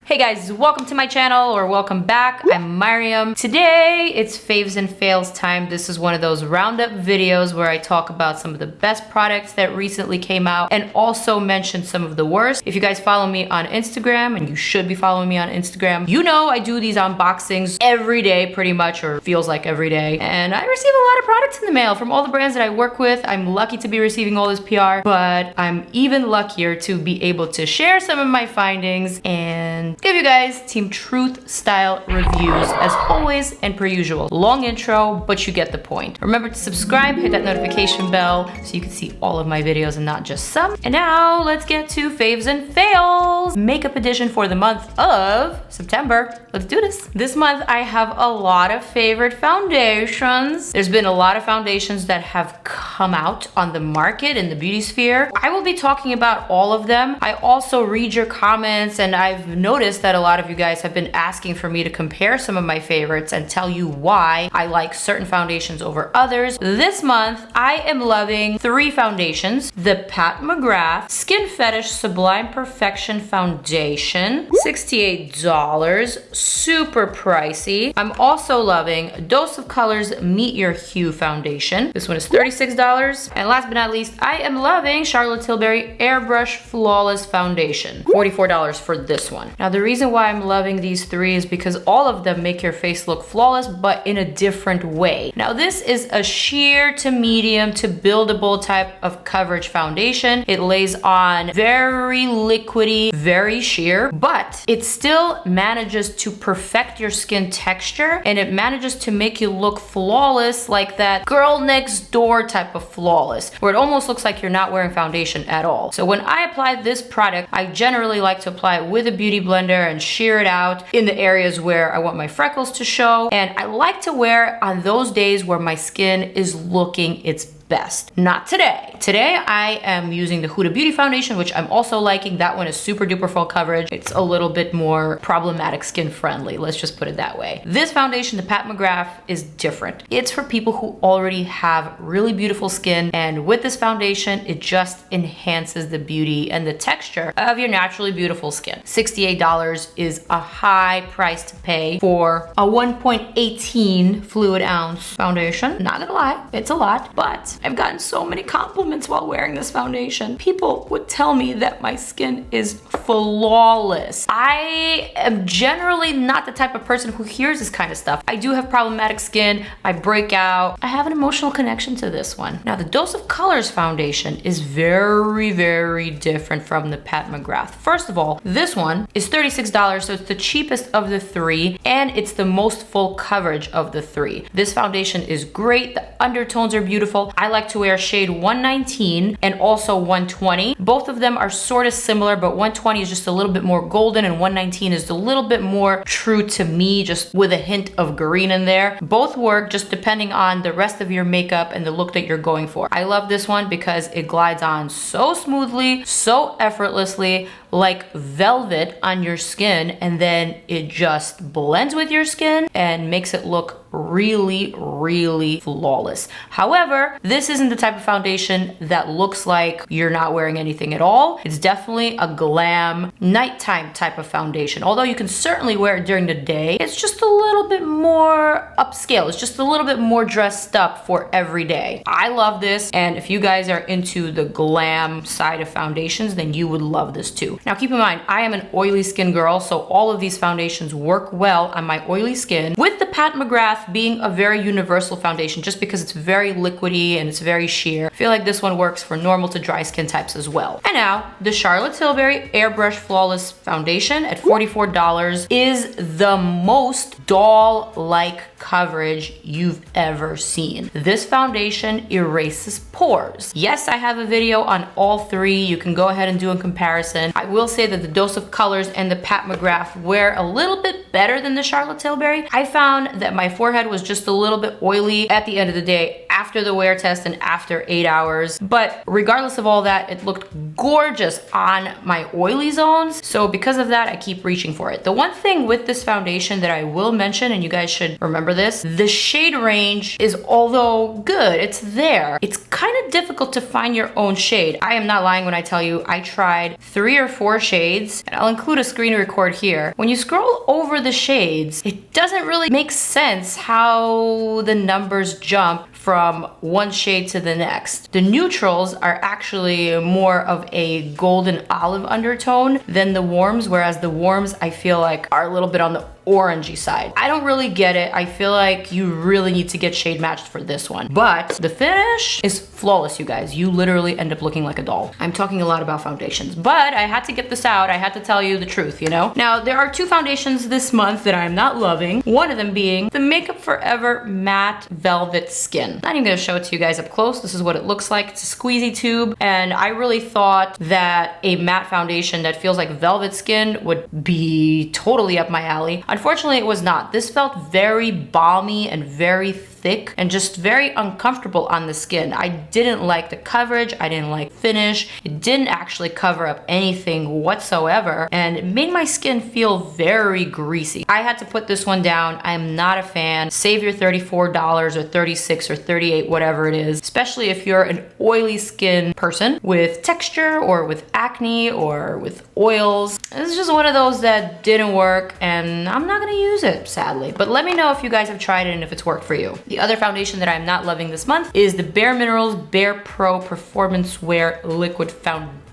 Hey guys, welcome to my channel or welcome back. I'm Maryam. Today it's faves and fails time. This is one of those roundup videos where I talk about some of the best products that recently came out and also mention some of the worst. If you guys follow me on Instagram, and you should be following me on Instagram, you know I do these unboxings every day pretty much, or feels like every day. And I receive a lot of products in the mail from all the brands that I work with. I'm lucky to be receiving all this PR, but I'm even luckier to be able to share some of my findings and give you guys Team Truth style reviews as always and per usual. Long intro, but you get the point. Remember to subscribe, hit that notification bell so you can see all of my videos and not just some. And now let's get to faves and fails. Makeup edition for the month of September. Let's do this. This month I have a lot of favorite foundations. There's been a lot of foundations that have come out on the market in the beauty sphere. I will be talking about all of them. I also read your comments and I've noticed that a lot of you guys have been asking for me to compare some of my favorites and tell you why I like certain foundations over others. This month, I am loving three foundations. The Pat McGrath Skin Fetish Sublime Perfection Foundation, $68, super pricey. I'm also loving Dose of Colors Meet Your Hue Foundation. This one is $36. And last but not least, I am loving Charlotte Tilbury Airbrush Flawless Foundation, $44 for this one. Now, the reason why I'm loving these three is because all of them make your face look flawless, but in a different way. Now, this is a sheer to medium to buildable type of coverage foundation. It lays on very liquidy, very sheer, but it still manages to perfect your skin texture and it manages to make you look flawless, like that girl next door type of flawless, where it almost looks like you're not wearing foundation at all. So when I apply this product, I generally like to apply it with a beauty blender and sheer it out in the areas where I want my freckles to show. And I like to wear it on those days where my skin is looking its best. Not today. Today I am using the Huda Beauty foundation, which I'm also liking. That one is super duper full coverage. It's a little bit more problematic skin friendly. Let's just put it that way. This foundation, the Pat McGrath, is different. It's for people who already have really beautiful skin, and with this foundation, it just enhances the beauty and the texture of your naturally beautiful skin. $68 is a high price to pay for a 1.18 fluid ounce foundation. Not gonna lie, it's a lot, but I've gotten so many compliments while wearing this foundation. People would tell me that my skin is flawless. I am generally not the type of person who hears this kind of stuff. I do have problematic skin. I break out. I have an emotional connection to this one. Now, the Dose of Colors foundation is very, very different from the Pat McGrath. First of all, this one is $36, so it's the cheapest of the three, and it's the most full coverage of the three. This foundation is great. The undertones are beautiful. I like to wear shade 119 and also 120. Both of them are sort of similar, but 120 is just a little bit more golden and 119 is a little bit more true to me, just with a hint of green in there. Both work just depending on the rest of your makeup and the look that you're going for. I love this one because it glides on so smoothly, so effortlessly, like velvet on your skin, and then it just blends with your skin and makes it look really, really flawless. However, this isn't the type of foundation that looks like you're not wearing anything at all. It's definitely a glam nighttime type of foundation. Although you can certainly wear it during the day, it's just a little bit more upscale. It's just a little bit more dressed up for every day. I love this, and if you guys are into the glam side of foundations, then you would love this too. Now, keep in mind, I am an oily skin girl, so all of these foundations work well on my oily skin. With the Pat McGrath being a very universal foundation, just because it's very liquidy and it's very sheer, I feel like this one works for normal to dry skin types as well. And now, the Charlotte Tilbury Airbrush Flawless Foundation at $44 is the most doll-like coverage you've ever seen. This foundation erases pores. Yes, I have a video on all three. You can go ahead and do a comparison. I will say that the Dose of Colors and the Pat McGrath wear a little bit better than the Charlotte Tilbury. I found that my forehead was just a little bit oily at the end of the day after the wear test and after 8 hours. But regardless of all that, it looked gorgeous on my oily zones. So because of that, I keep reaching for it. The one thing with this foundation that I will mention, and you guys should remember this, the shade range is, although good, it's there. It's kind of difficult to find your own shade. I am not lying when I tell you I tried 3 or 4 shades, and I'll include a screen record here. When you scroll over the shades, it doesn't really make sense how the numbers jump from one shade to the next. The neutrals are actually more of a golden olive undertone than the warms, whereas the warms I feel like are a little bit on the orangey side. I don't really get it. I feel like you really need to get shade matched for this one. But the finish is flawless, you guys. You literally end up looking like a doll. I'm talking a lot about foundations, but I had to get this out. I had to tell you the truth, you know? Now, there are 2 foundations this month that I'm not loving. One of them being the Makeup Forever Matte Velvet Skin. Not even gonna show it to you guys up close. This is what it looks like. It's a squeezy tube, and I really thought that a matte foundation that feels like velvet skin would be totally up my alley. Unfortunately, it was not. This felt very balmy and very thick and just very uncomfortable on the skin. I didn't like the coverage. I didn't like finish. It didn't actually cover up anything whatsoever, and it made my skin feel very greasy. I had to put this one down. I'm not a fan. Save your $34 or $36 or $38, whatever it is, especially if you're an oily skin person with texture or with acne or with oils. It's just one of those that didn't work, and I'm not gonna use it, sadly. But let me know if you guys have tried it and if it's worked for you. The other foundation that I'm not loving this month is the Bare Minerals Bare Pro Performance Wear Liquid Foundation.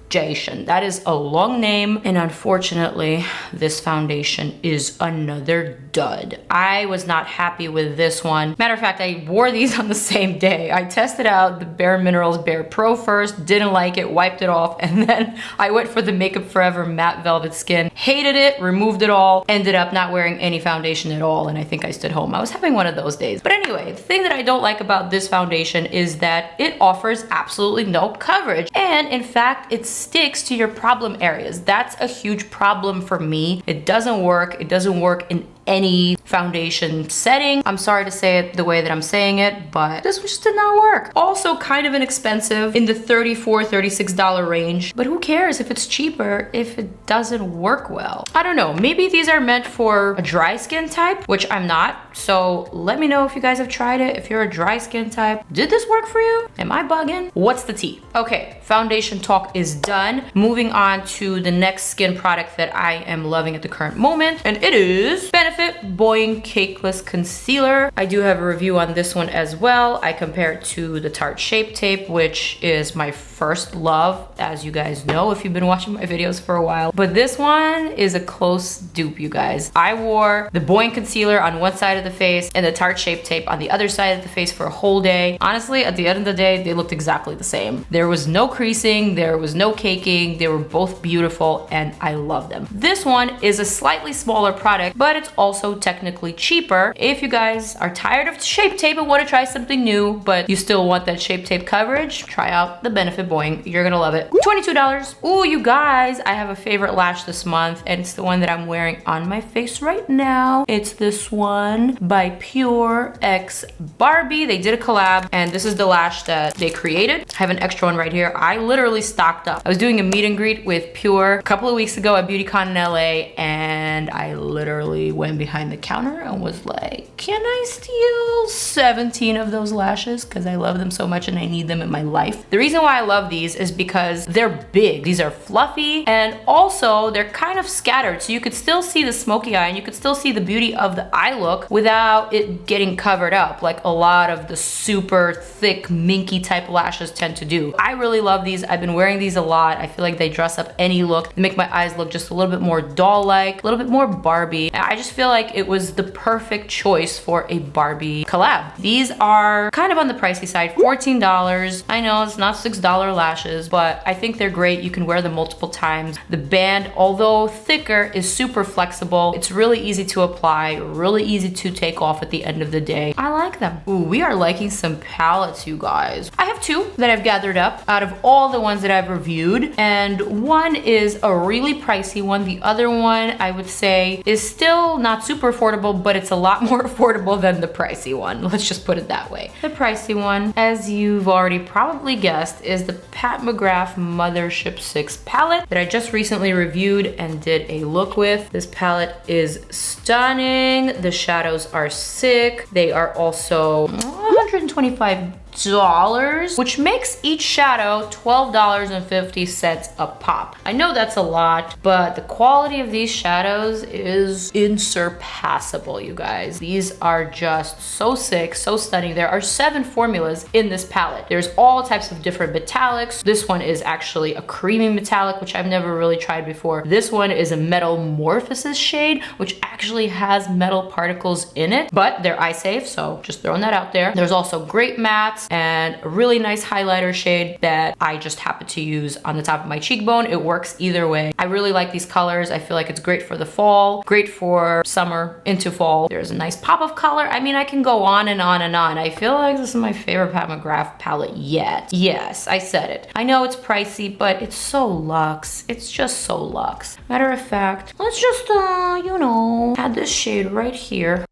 That is a long name, and unfortunately, this foundation is another dud. I was not happy with this one. Matter of fact, I wore these on the same day. I tested out the Bare Minerals Bare Pro first, didn't like it, wiped it off, and then I went for the Makeup Forever Matte Velvet Skin. Hated it, removed it all, ended up not wearing any foundation at all, and I think I stood home. I was having one of those days. But anyway, the thing that I don't like about this foundation is that it offers absolutely no coverage, and in fact, it's sticks to your problem areas. That's a huge problem for me. It doesn't work. It doesn't work in any foundation setting. I'm sorry to say it the way that I'm saying it, but this one just did not work. Also kind of inexpensive, in the $34, $36 range, but who cares if it's cheaper if it doesn't work well? I don't know, maybe these are meant for a dry skin type, which I'm not, so let me know if you guys have tried it. If you're a dry skin type, did this work for you? Am I bugging? What's the tea? Okay, foundation talk is done. Moving on to the next skin product that I am loving at the current moment, and it is Benefit Boing Cakeless Concealer. I do have a review on this one as well. I compare it to the Tarte Shape Tape, which is my first love, as you guys know if you've been watching my videos for a while. But this one is a close dupe, you guys. I wore the Boing Concealer on one side of the face and the Tarte Shape Tape on the other side of the face for a whole day. Honestly, at the end of the day, they looked exactly the same. There was no creasing, there was no caking, they were both beautiful, and I love them. This one is a slightly smaller product, but it's also technically cheaper. If you guys are tired of Shape Tape and want to try something new, but you still want that Shape Tape coverage, try out the Benefit Boing. You're gonna love it. $22. Ooh, you guys, I have a favorite lash this month, and it's the one that I'm wearing on my face right now. It's this one by Pure X Barbie. They did a collab, and this is the lash that they created. I have an extra one right here. I literally stocked up. I was doing a meet and greet with Pure a couple of weeks ago at BeautyCon in LA, and I literally went behind the counter and was like, can I steal 17 of those lashes? Because I love them so much and I need them in my life. The reason why I love these is because they're big. These are fluffy, and also they're kind of scattered, so you could still see the smoky eye and you could still see the beauty of the eye look without it getting covered up like a lot of the super thick minky type lashes tend to do. I really love these. I've been wearing these a lot. I feel like they dress up any look. They make my eyes look just a little bit more doll-like, a little bit more Barbie. I just feel like it was the perfect choice for a Barbie collab. These are kind of on the pricey side, $14. I know it's not $6 lashes, but I think they're great. You can wear them multiple times. The band, although thicker, is super flexible. It's really easy to apply, really easy to take off at the end of the day. I like them. Ooh, we are liking some palettes, you guys. I have 2 that I've gathered up out of all the ones that I've reviewed, and one is a really pricey one. The other one, I would say is still not super affordable, but it's a lot more affordable than the pricey one. Let's just put it that way. The pricey one, as you've already probably guessed, is the Pat McGrath Mothership 6 palette that I just recently reviewed and did a look with. This palette is stunning. The shadows are sick. They are also $125, which makes each shadow $12.50 a pop. I know that's a lot, but the quality of these shadows is unsurpassable, you guys. These are just so sick, so stunning. There are 7 formulas in this palette. There's all types of different metallics. This one is actually a creamy metallic, which I've never really tried before. This one is a metamorphosis shade, which actually has metal particles in it, but they're eye safe, so just throwing that out there. There's also great mattes and a really nice highlighter shade that I just happen to use on the top of my cheekbone. It works either way. I really like these colors. I feel like it's great for the fall, great for summer into fall. There's a nice pop of color. I mean, I can go on and on and on. I feel like this is my favorite Pat McGrath palette yet. Yes, I said it. I know it's pricey, but it's so luxe. It's just so luxe. Matter of fact, let's just, you know, add this shade right here.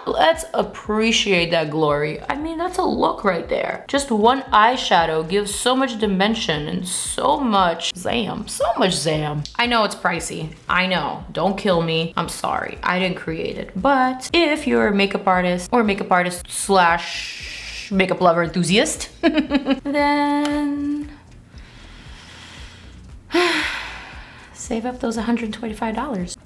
Let's appreciate that glory. I mean, that's a look right there. Just one eyeshadow gives so much dimension and so much zam, so much zam. I know it's pricey. I know, don't kill me. I'm sorry, I didn't create it. But if you're a makeup artist or makeup artist slash makeup lover enthusiast, then save up those $125.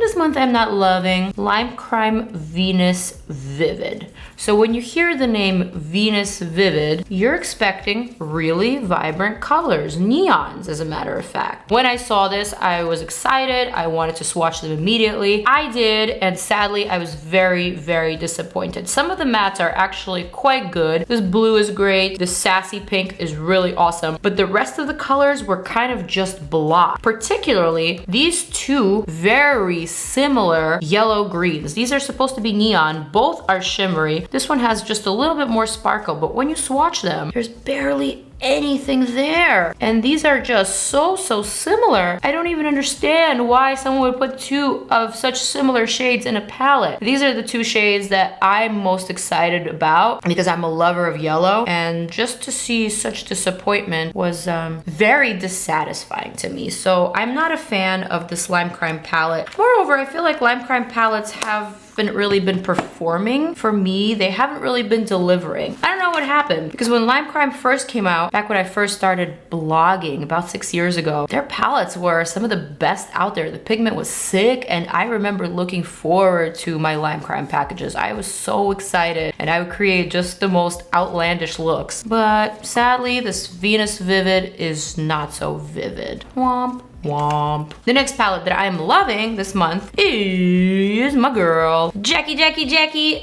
This month I'm not loving Lime Crime Venus Vivid. So when you hear the name Venus Vivid, you're expecting really vibrant colors, neons as a matter of fact. When I saw this, I was excited. I wanted to swatch them immediately. I did, and sadly, I was very, very disappointed. Some of the mattes are actually quite good. This blue is great. This sassy pink is really awesome, but the rest of the colors were kind of just blah. Particularly, these two very similar yellow greens. These are supposed to be neon. Both are shimmery. This one has just a little bit more sparkle, but when you swatch them, there's barely anything there. And these are just so similar. I don't even understand why someone would put two of such similar shades in a palette. These are the two shades that I'm most excited about because I'm a lover of yellow, and just to see such disappointment was very dissatisfying to me. So I'm not a fan of this Lime Crime palette. Moreover, I feel like Lime Crime palettes haven't really been performing for me. They haven't really been delivering. I don't know what happened, because when Lime Crime first came out, back when I first started blogging about 6 years ago, their palettes were some of the best out there. The pigment was sick, and I remember looking forward to my Lime Crime packages. I was so excited, and I would create just the most outlandish looks. But sadly, this Venus Vivid is not so vivid. Womp. Womp. The next palette that I'm loving this month is my girl, Jackie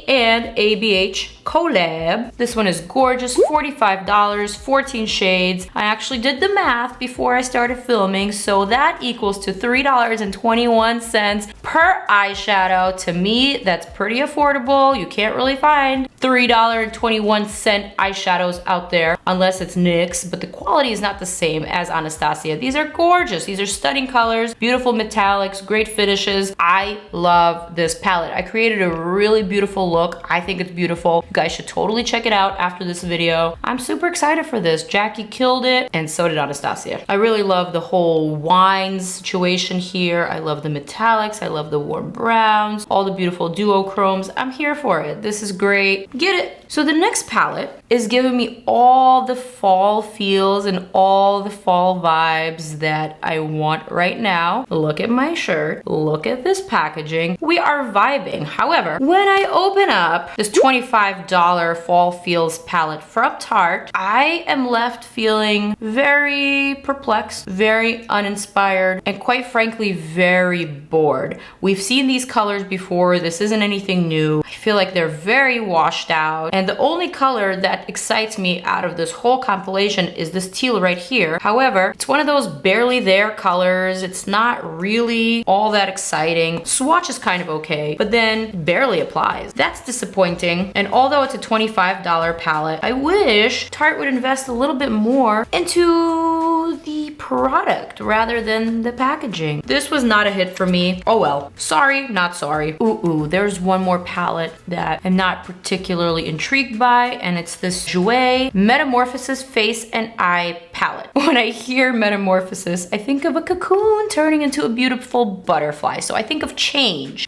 and ABH COLLAB. This one is gorgeous, $45, 14 shades. I actually did the math before I started filming, so that equals to $3.21 per eyeshadow. To me, that's pretty affordable. You can't really find $3.21 eyeshadows out there unless it's NYX, but the quality is not the same as Anastasia. These are gorgeous. These are stunning colors, beautiful metallics, great finishes. I love this palette. I created a really beautiful look. I think it's beautiful. You guys should totally check it out after this video. I'm super excited for this. Jackie killed it, and so did Anastasia. I really love the whole wine situation here. I love the metallics. I love the warm browns, all the beautiful duochromes. I'm here for it. This is great. Get it. So the next palette is giving me all the fall feels and all the fall vibes that I want right now. Look at my shirt. Look at this packaging. We are vibing. However, when I open up this $25 fall feels palette from Tarte, I am left feeling very perplexed, very uninspired, and quite frankly, very bored. We've seen these colors before. This isn't anything new. I feel like they're very washed out, and the only color that that excites me out of this whole compilation is this teal right here. However, it's one of those barely there colors. It's not really all that exciting. Swatch is kind of okay, but then barely applies. That's disappointing. And although it's a $25 palette, I wish Tarte would invest a little bit more into the product rather than the packaging. This was not a hit for me. Oh well. Sorry, not sorry. Ooh, there's one more palette that I'm not particularly intrigued by, and it's this Jouer Metamorphosis Face and Eye palette. When I hear Metamorphosis, I think of a cocoon turning into a beautiful butterfly, so I think of change.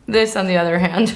This, on the other hand,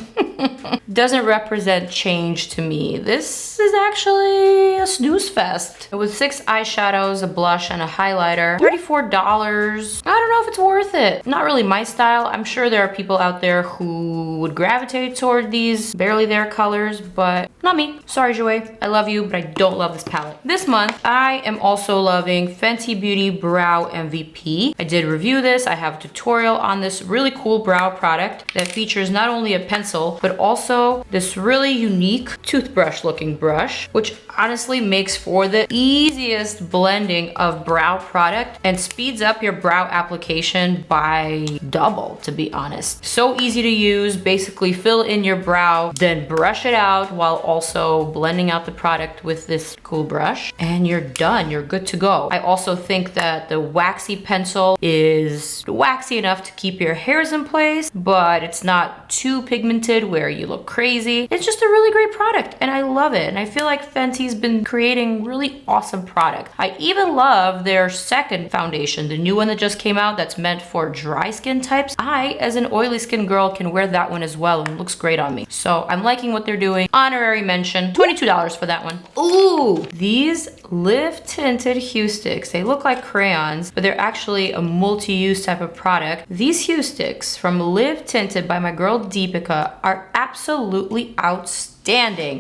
doesn't represent change to me. This is actually a snooze fest. With 6 eyeshadows, a blush, and a highlighter, $34. I don't know if it's worth it. Not really my style. I'm sure there are people out there who would gravitate toward these barely there colors, but not me. Sorry, Jouer. I love you, but I don't love this palette. This month, I am also loving Fenty Beauty Brow MVP. I did review this. I have a tutorial on this really cool brow product that features not only a pencil, but also this really unique toothbrush looking brush, which honestly makes for the easiest blending of brow product and speeds up your brow application by double, to be honest. So easy to use. Basically fill in your brow, then brush it out while also blending out the product with this cool brush, and you're done. You're good to go. I also think that the waxy pencil is waxy enough to keep your hairs in place, but it's not too pigmented where you look crazy. It's just a really great product and I love it. And I feel like Fenty's been creating really awesome product. I even love their second foundation, the new one that just came out that's meant for dry skin types. I, as an oily skin girl, can wear that one as well and it looks great on me. So I'm liking what they're doing. Honorary mention, $22 for that one. Ooh, these Live Tinted Hue Sticks. They look like crayons, but they're actually a multi-use type of product. These Hue Sticks from Live Tinted by my girl Deepika are absolutely outstanding.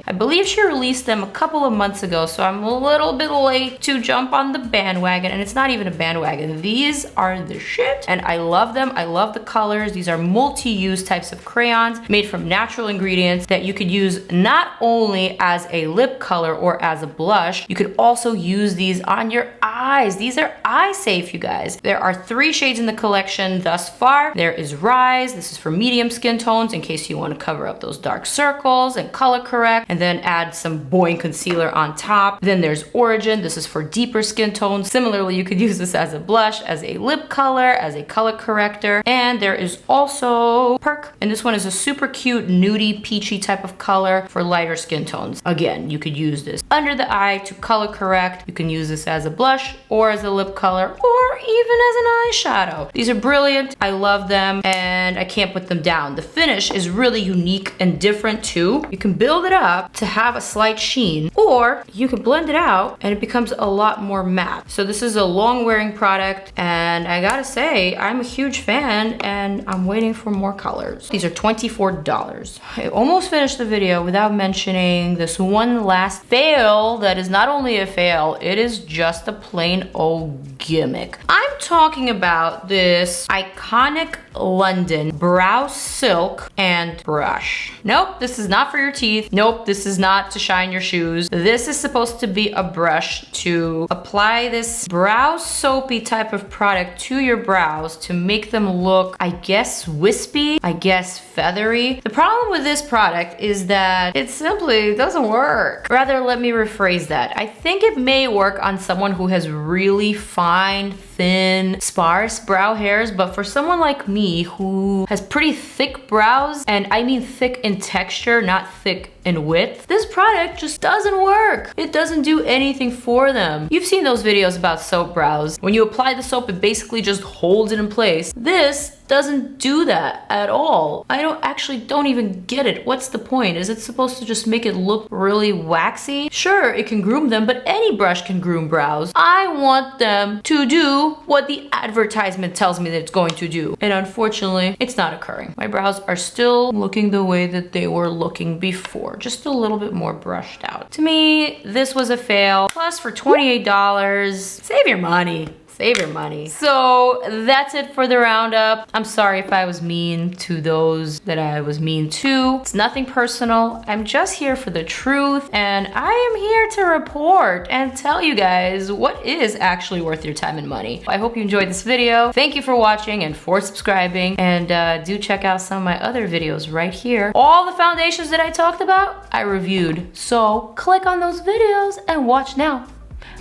I believe she released them a couple of months ago, so I'm a little bit late to jump on the bandwagon, and it's not even a bandwagon. These are the shit, and I love them. I love the colors. These are multi-use types of crayons made from natural ingredients that you could use not only as a lip color or as a blush, you could also use these on your eyes. These are eye safe, you guys. There are 3 shades in the collection thus far. There is Rise. This is for medium skin tones in case you want to cover up those dark circles and color correct, and then add some Boing concealer on top. Then there's Origin. This is for deeper skin tones. Similarly, you could use this as a blush, as a lip color, as a color corrector. And there is also Perk, and this one is a super cute nudie peachy type of color for lighter skin tones. Again, you could use this under the eye to color correct. You can use this as a blush or as a lip color or even as an eyeshadow. These are brilliant. I love them and I can't put them down. The finish is really unique and different too. You can build it up to have a slight sheen, or you can blend it out and it becomes a lot more matte. So this is a long wearing product and I gotta say, I'm a huge fan and I'm waiting for more colors. These are $24. I almost finished the video without mentioning this one last fail that is not only a fail, it is just a plain old gimmick. I'm talking about this iconic London brow silk and brush. Nope, this is not for your teeth. Nope, this is not to shine your shoes. This is supposed to be a brush to apply this brow soapy type of product to your brows to make them look, I guess, wispy, I guess feathery. The problem with this product is that it simply doesn't work. Rather, let me rephrase that. I think it may work on someone who has really fine, thin, sparse brow hairs, but for someone like me who has pretty thick brows, and I mean thick in texture, not thick in width, this product just doesn't work. It doesn't do anything for them. You've seen those videos about soap brows. When you apply the soap, it basically just holds it in place. This doesn't do that at all. I don't even get it. What's the point? Is it supposed to just make it look really waxy? Sure, it can groom them, but any brush can groom brows. I want them to do what the advertisement tells me that it's going to do. And unfortunately, it's not occurring. My brows are still looking the way that they were looking before, just a little bit more brushed out. To me, this was a fail. Plus for $28, save your money. Save your money. So that's it for the roundup. I'm sorry if I was mean to those that I was mean to. It's nothing personal. I'm just here for the truth, and I am here to report and tell you guys what is actually worth your time and money. I hope you enjoyed this video. Thank you for watching and for subscribing, and do check out some of my other videos right here. All the foundations that I talked about, I reviewed. So click on those videos and watch now.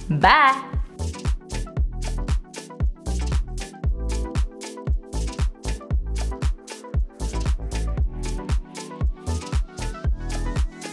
Bye.